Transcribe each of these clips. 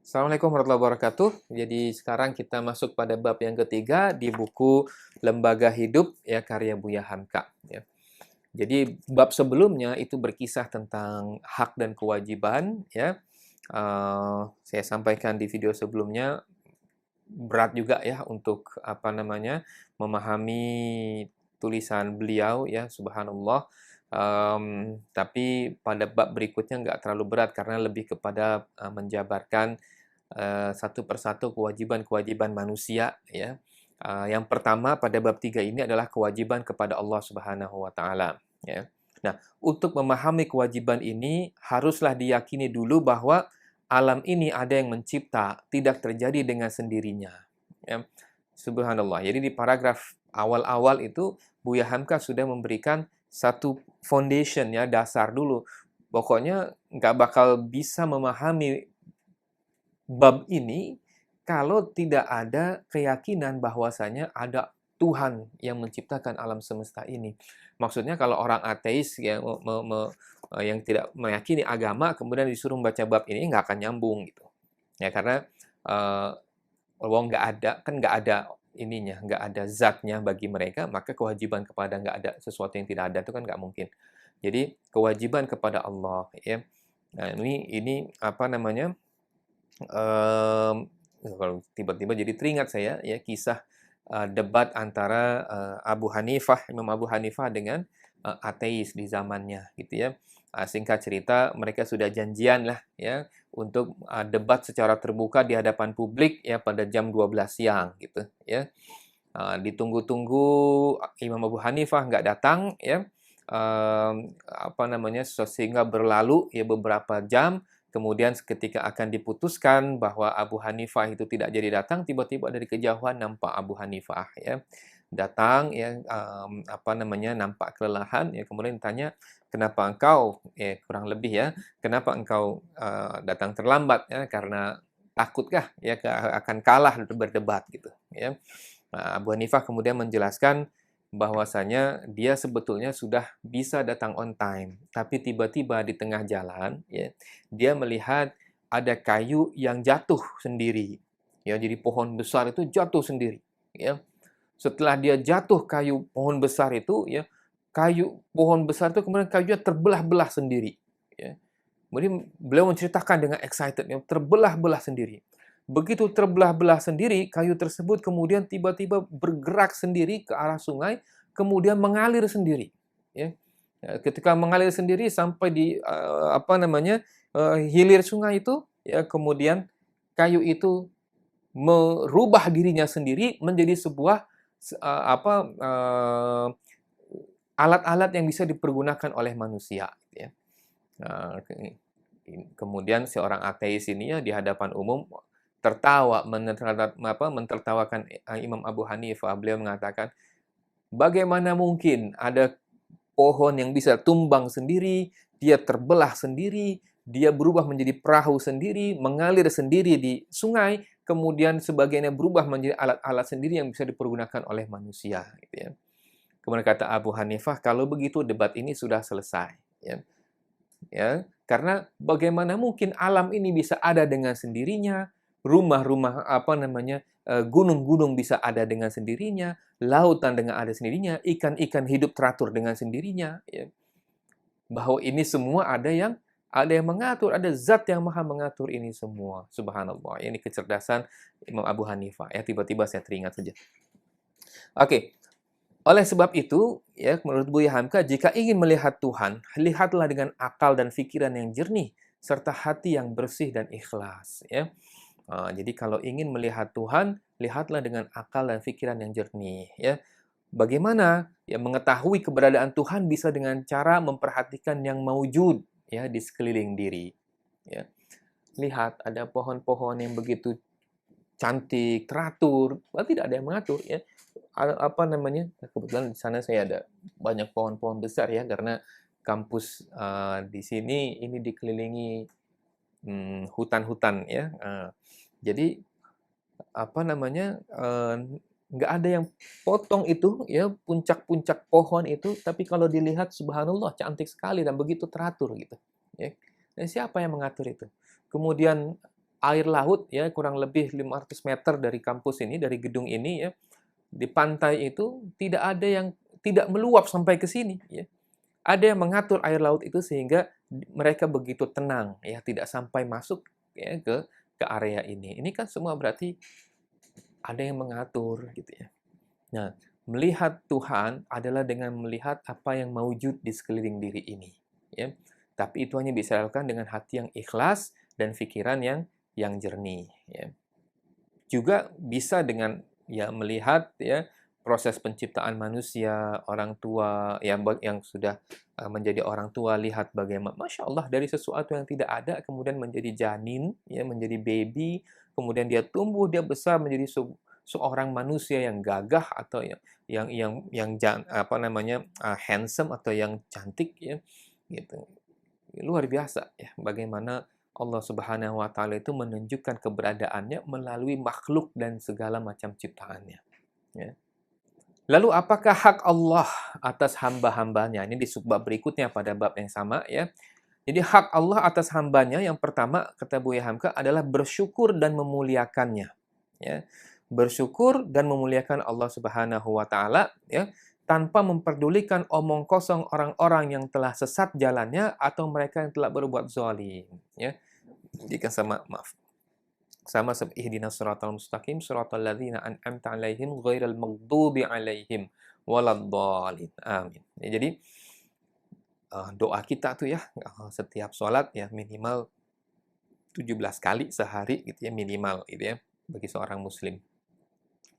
Assalamualaikum warahmatullahi wabarakatuh. Jadi sekarang kita masuk pada bab yang ketiga di buku Lembaga Hidup ya karya Buya Hamka ya. Jadi bab sebelumnya itu berkisah tentang hak dan kewajiban ya. Saya sampaikan di video sebelumnya berat juga ya untuk memahami tulisan beliau ya, subhanallah. Tapi pada bab berikutnya nggak terlalu berat karena lebih kepada menjabarkan satu persatu kewajiban-kewajiban manusia ya. Yang pertama pada bab 3 ini adalah kewajiban kepada Allah Subhanahu wa taala ya. Nah, untuk memahami kewajiban ini haruslah diyakini dulu bahwa alam ini ada yang mencipta, tidak terjadi dengan sendirinya ya. Subhanallah. Jadi di paragraf awal-awal itu Buya Hamka sudah memberikan satu foundation ya, dasar dulu. Pokoknya nggak bakal bisa memahami bab ini kalau tidak ada keyakinan bahwasanya ada Tuhan yang menciptakan alam semesta ini. Maksudnya kalau orang ateis yang yang tidak meyakini agama kemudian disuruh membaca bab ini nggak akan nyambung gitu. Ya karena uh, nggak ada ininya, nggak ada zatnya bagi mereka, maka kewajiban kepada nggak ada sesuatu yang tidak ada itu kan nggak mungkin. Jadi kewajiban kepada Allah ya. Nah, ini apa namanya? Mmm, Kalau tiba-tiba jadi teringat saya ya kisah, debat antara, Imam Abu Hanifah dengan, ateis di zamannya gitu ya. Singkat cerita mereka sudah janjian lah ya untuk, debat secara terbuka di hadapan publik ya pada jam 12 siang gitu ya. Ditunggu-tunggu Imam Abu Hanifah nggak datang ya, sehingga berlalu ya beberapa jam, kemudian ketika akan diputuskan bahwa Abu Hanifah itu tidak jadi datang, tiba-tiba dari kejauhan nampak Abu Hanifah ya. Datang ya, nampak kelelahan ya, kemudian ditanya, "Kenapa engkau?" Kurang lebih ya, "Kenapa engkau, datang terlambat?" Ya, "Karena takutkah ya akan kalah berdebat?" Gitu ya. Nah, Abu Hanifah kemudian menjelaskan bahwasanya dia sebetulnya sudah bisa datang on time, tapi tiba-tiba di tengah jalan, ya, dia melihat ada kayu yang jatuh sendiri. Ya, jadi pohon besar itu jatuh sendiri. Ya. Setelah dia jatuh kayu pohon besar itu, ya, kayu pohon besar itu kemudian kayunya terbelah-belah sendiri. Ya. Kemudian beliau menceritakan dengan excited, yang terbelah-belah sendiri. Begitu terbelah-belah sendiri, kayu tersebut kemudian tiba-tiba bergerak sendiri ke arah sungai, kemudian mengalir sendiri. Ya. Ketika mengalir sendiri sampai di hilir sungai itu, ya kemudian kayu itu merubah dirinya sendiri menjadi sebuah alat-alat yang bisa dipergunakan oleh manusia. Ya. Nah, kemudian seorang ateis ini ya di hadapan umum tertawa mentertawakan Imam Abu Hanifah. Beliau mengatakan, "Bagaimana mungkin ada pohon yang bisa tumbang sendiri, dia terbelah sendiri, dia berubah menjadi perahu sendiri, mengalir sendiri di sungai, kemudian sebagiannya berubah menjadi alat-alat sendiri yang bisa dipergunakan oleh manusia." Gitu ya. Kemudian kata Abu Hanifah, "Kalau begitu debat ini sudah selesai." Ya. Ya, karena bagaimana mungkin alam ini bisa ada dengan sendirinya, rumah-rumah gunung-gunung bisa ada dengan sendirinya, lautan dengan ada sendirinya, ikan-ikan hidup teratur dengan sendirinya, ya. Bahwa ini semua ada yang mengatur, ada zat yang maha mengatur ini semua. Subhanallah. Ini kecerdasan Imam Abu Hanifah. Ya, tiba-tiba saya teringat saja. Oke, oleh sebab itu, ya, menurut Buya Hamka, jika ingin melihat Tuhan, lihatlah dengan akal dan pikiran yang jernih, serta hati yang bersih dan ikhlas. Ya. Jadi kalau ingin melihat Tuhan, lihatlah dengan akal dan pikiran yang jernih. Ya. Bagaimana? Ya, mengetahui keberadaan Tuhan bisa dengan cara memperhatikan yang maujud ya, di sekeliling diri. Ya. Lihat, ada pohon-pohon yang begitu cantik, teratur, tidak ada yang mengatur ya. Kebetulan di sana saya ada banyak pohon-pohon besar ya karena kampus di sini ini dikelilingi hutan-hutan ya. Jadi nggak ada yang potong itu ya puncak-puncak pohon itu, tapi kalau dilihat subhanallah cantik sekali dan begitu teratur gitu. Ya. Dan siapa yang mengatur itu? Kemudian air laut ya kurang lebih 500 meter dari kampus ini, dari gedung ini ya, di pantai itu tidak ada yang tidak meluap sampai ke sini ya. Ada yang mengatur air laut itu sehingga mereka begitu tenang ya, tidak sampai masuk ya ke area ini. Ini kan semua berarti ada yang mengatur gitu ya. Nah, melihat Tuhan adalah dengan melihat apa yang maujud di sekeliling diri ini ya. Tapi itu hanya bisa dilakukan dengan hati yang ikhlas dan pikiran yang jernih ya. Juga bisa dengan ya melihat ya proses penciptaan manusia, orang tua yang sudah menjadi orang tua, lihat bagaimana Masya Allah dari sesuatu yang tidak ada kemudian menjadi janin ya, menjadi baby, kemudian dia tumbuh, dia besar menjadi seorang manusia yang gagah atau apa namanya handsome atau yang cantik ya gitu. Luar biasa ya bagaimana Allah Subhanahu wa taala itu menunjukkan keberadaannya melalui makhluk dan segala macam ciptaannya ya. Lalu apakah hak Allah atas hamba-hambanya? Ini di subbab berikutnya pada bab yang sama ya. Jadi hak Allah atas hambanya yang pertama kata Buya Hamka adalah bersyukur dan memuliakannya ya. Bersyukur dan memuliakan Allah Subhanahu wa taala ya, tanpa memperdulikan omong kosong orang-orang yang telah sesat jalannya atau mereka yang telah berbuat zalim ya. Jika sama ihdinas siratal mustaqim siratal ladzina an'amta 'alaihim ghairil maghdubi 'alaihim waladdallin. Amin. Ya, jadi doa kita tuh ya setiap sholat ya minimal 17 kali sehari gitu ya minimal gitu ya bagi seorang muslim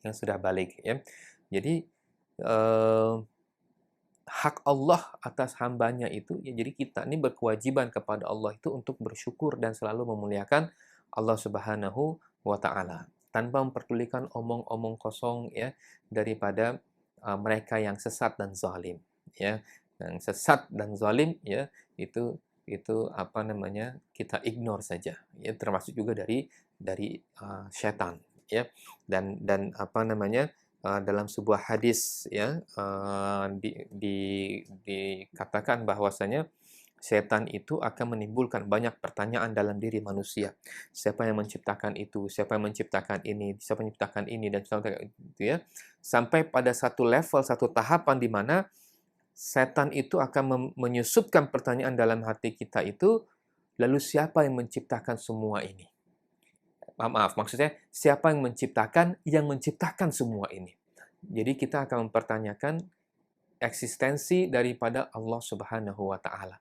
yang sudah balik ya. Jadi hak Allah atas hambanya itu ya jadi kita ini berkewajiban kepada Allah itu untuk bersyukur dan selalu memuliakan Allah Subhanahu wa taala tanpa memperdulikan omong-omong kosong ya daripada mereka yang sesat dan zalim ya. Yang sesat dan zalim ya itu apa namanya kita ignore saja ya termasuk juga dari setan ya dan apa namanya dalam sebuah hadis ya dikatakan bahwasanya setan itu akan menimbulkan banyak pertanyaan dalam diri manusia. Siapa yang menciptakan itu? Siapa yang menciptakan ini? Siapa yang menciptakan ini dan sampai itu ya. Sampai pada satu level, satu tahapan di mana setan itu akan menyusupkan pertanyaan dalam hati kita itu, lalu siapa yang menciptakan semua ini? Maaf, maksudnya siapa yang menciptakan semua ini? Jadi kita akan mempertanyakan eksistensi daripada Allah Subhanahu wa taala.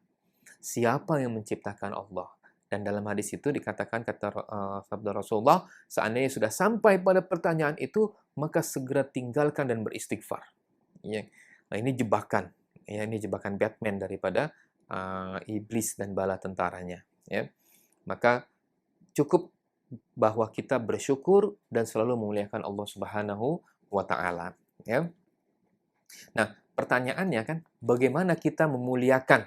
Siapa yang menciptakan Allah? Dan dalam hadis itu dikatakan kata sabda Rasulullah, seandainya sudah sampai pada pertanyaan itu, maka segera tinggalkan dan beristighfar. Ya. Nah, ini jebakan. Ya, ini jebakan Batman daripada iblis dan bala tentaranya. Ya. Maka cukup bahwa kita bersyukur dan selalu memuliakan Allah Subhanahu wa taala, ya. Nah, pertanyaannya kan bagaimana kita memuliakan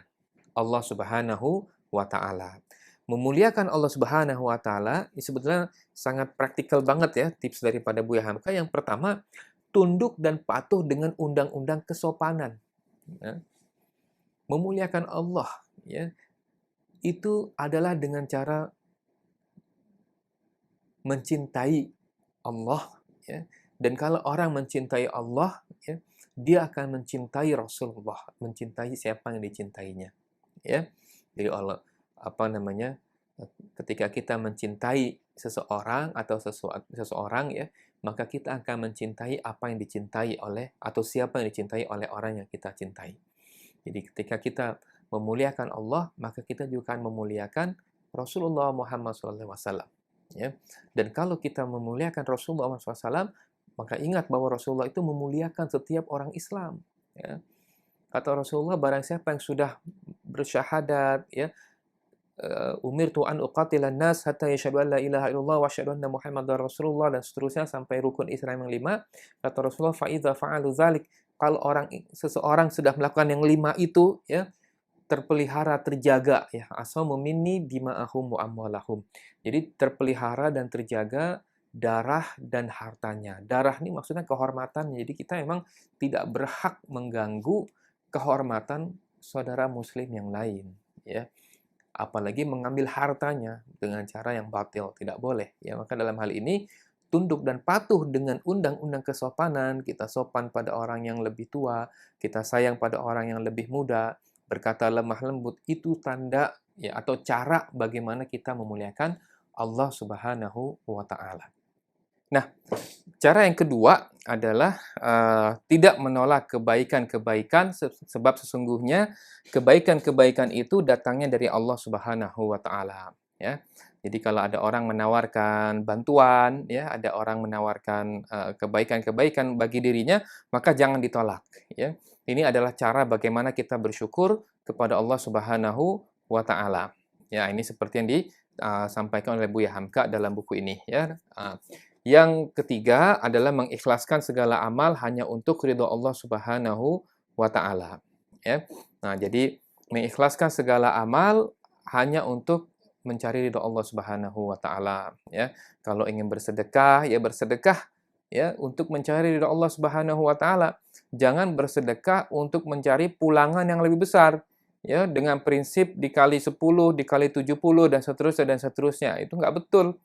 Allah Subhanahu wa taala? Memuliakan Allah Subhanahu wa taala sebetulnya sangat praktikal banget ya tips daripada Buya Hamka. Yang pertama, tunduk dan patuh dengan undang-undang kesopanan. Ya. Memuliakan Allah ya itu adalah dengan cara mencintai Allah ya. Dan kalau orang mencintai Allah ya, dia akan mencintai Rasulullah, mencintai siapa yang dicintainya ya. Jadi Allah apa namanya? Ketika kita mencintai seseorang atau seseorang ya, maka kita akan mencintai apa yang dicintai oleh atau siapa yang dicintai oleh orang yang kita cintai. Jadi ketika kita memuliakan Allah, maka kita juga akan memuliakan Rasulullah Muhammad SAW. Ya. Dan kalau kita memuliakan Rasulullah SAW, maka ingat bahwa Rasulullah itu memuliakan setiap orang Islam. Ya. Kata Rasulullah, barang siapa yang sudah bersyahadat, ya, umirtu an uqatilan nas hatta yashhadu an la ilaha illallah wa asyhadu anna Muhammadar Rasulullah dan seterusnya sampai rukun Islam yang 5. Kata Rasulullah, fa idza fa'alu dzalik, kalau seseorang sudah melakukan yang 5 itu, ya, terpelihara, terjaga ya asal memini dima'ahum wa amwalahum. Jadi terpelihara dan terjaga darah dan hartanya. Darah ini maksudnya kehormatan. Jadi kita memang tidak berhak mengganggu kehormatan saudara muslim yang lain ya. apalagi mengambil hartanya dengan cara yang batil, tidak boleh. Ya, maka dalam hal ini tunduk dan patuh dengan undang-undang kesopanan, kita sopan pada orang yang lebih tua, kita sayang pada orang yang lebih muda, berkata lemah lembut, itu tanda ya atau cara bagaimana kita memuliakan Allah Subhanahu wa taala. Nah, cara yang kedua adalah tidak menolak kebaikan-kebaikan sebab sesungguhnya kebaikan-kebaikan itu datangnya dari Allah Subhanahu wa taala, ya. Jadi kalau ada orang menawarkan bantuan, ya, ada orang menawarkan kebaikan-kebaikan bagi dirinya, maka jangan ditolak, ya. Ini adalah cara bagaimana kita bersyukur kepada Allah Subhanahu wa taala. Ya, ini seperti yang disampaikan oleh Buya Hamka dalam buku ini, ya. Yang ketiga adalah mengikhlaskan segala amal hanya untuk ridho Allah Subhanahu wa taala, ya. Nah, jadi mengikhlaskan segala amal hanya untuk mencari ridho Allah Subhanahu wa taala, ya. Kalau ingin bersedekah, ya bersedekah ya untuk mencari ridho Allah Subhanahu wa taala. Jangan bersedekah untuk mencari pulangan yang lebih besar, ya, dengan prinsip dikali 10, dikali 70 dan seterusnya dan seterusnya. Itu nggak betul,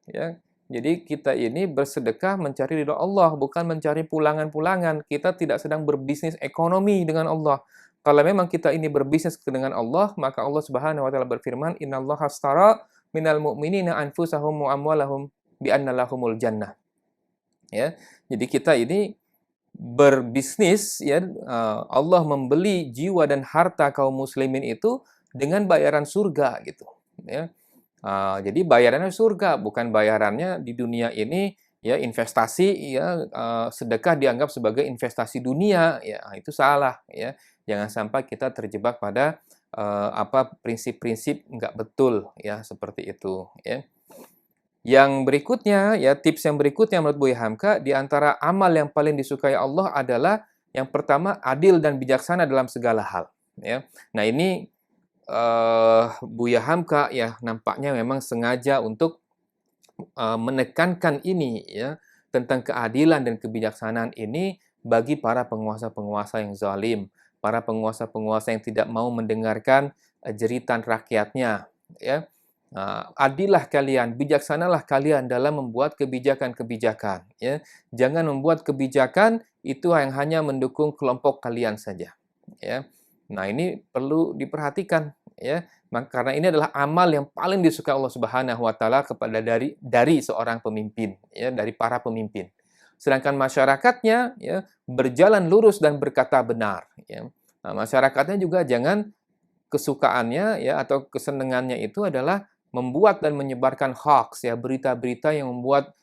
ya. Jadi kita ini bersedekah mencari ridho Allah, bukan mencari pulangan-pulangan. Kita tidak sedang berbisnis ekonomi dengan Allah. Kalau memang kita ini berbisnis dengan Allah, maka Allah Subhanahu wa taala berfirman, "Innallaha ashtara minal mu'minina anfusahum wa amwalahum bi anna lahumul jannah." Ya. Jadi kita ini berbisnis, ya, Allah membeli jiwa dan harta kaum muslimin itu dengan bayaran surga gitu, ya. Jadi bayarannya surga, bukan bayarannya di dunia ini, ya, investasi, ya, sedekah dianggap sebagai investasi dunia, ya, itu salah, ya. Jangan sampai kita terjebak pada, prinsip-prinsip nggak betul, ya, seperti itu, ya. Yang berikutnya, ya, tips yang berikutnya menurut Buya Hamka, di antara amal yang paling disukai Allah adalah yang pertama, adil dan bijaksana dalam segala hal, ya. Nah, ini Buya Hamka ya nampaknya memang sengaja untuk menekankan ini ya tentang keadilan dan kebijaksanaan ini bagi para penguasa-penguasa yang zalim, para penguasa-penguasa yang tidak mau mendengarkan jeritan rakyatnya, ya. Adillah kalian, bijaksanalah kalian dalam membuat kebijakan-kebijakan, ya. Jangan membuat kebijakan itu yang hanya mendukung kelompok kalian saja, ya. Nah, ini perlu diperhatikan, ya. Karena ini adalah amal yang paling disukai Allah Subhanahu wa taala kepada dari seorang pemimpin, ya, dari para pemimpin. Sedangkan masyarakatnya ya berjalan lurus dan berkata benar, ya. Nah, masyarakatnya juga jangan kesukaannya ya atau kesenangannya itu adalah membuat dan menyebarkan hoax ya, berita-berita yang membuat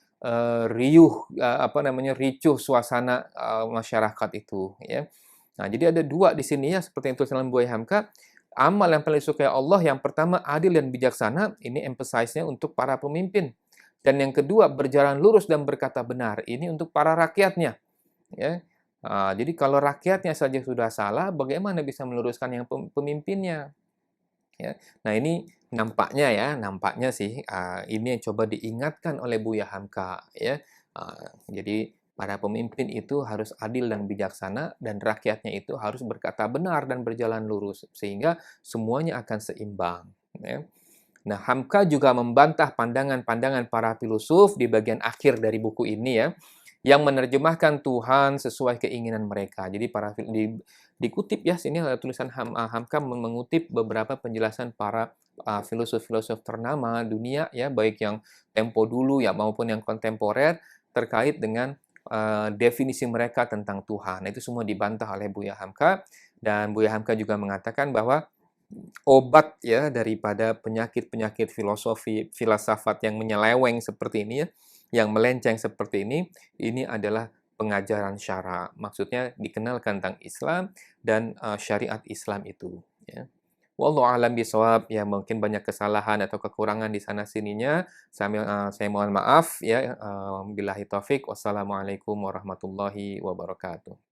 ricuh suasana masyarakat itu, ya. Nah, jadi ada dua di sini ya seperti yang ditulis dalam Buya Hamka. Amal yang paling disukai Allah yang pertama adil dan bijaksana, ini emphasize-nya untuk para pemimpin. Dan yang kedua berjalan lurus dan berkata benar, ini untuk para rakyatnya, ya. Jadi kalau rakyatnya saja sudah salah, bagaimana bisa meluruskan yang pemimpinnya, ya. Nah, ini nampaknya sih ini yang coba diingatkan oleh Buya Hamka, ya. Jadi para pemimpin itu harus adil dan bijaksana dan rakyatnya itu harus berkata benar dan berjalan lurus sehingga semuanya akan seimbang, ya. Nah, Hamka juga membantah pandangan-pandangan para filsuf di bagian akhir dari buku ini ya, yang menerjemahkan Tuhan sesuai keinginan mereka. Jadi dikutip ya sini tulisan Hamka mengutip beberapa penjelasan para filosof-filosof ternama dunia ya, baik yang tempo dulu ya maupun yang kontemporer terkait dengan definisi mereka tentang Tuhan. Itu semua dibantah oleh Buya Hamka dan Buya Hamka juga mengatakan bahwa obat ya daripada penyakit-penyakit filosofi, filsafat yang menyeleweng seperti ini ya, yang melenceng seperti ini adalah pengajaran syara. Maksudnya dikenalkan tentang Islam dan syariat Islam itu, ya. Wallahu a'lam bishawab. Ya mungkin banyak kesalahan atau kekurangan di sana sininya. Saya mohon maaf ya. Billahi taufik. Wassalamualaikum warahmatullahi wabarakatuh.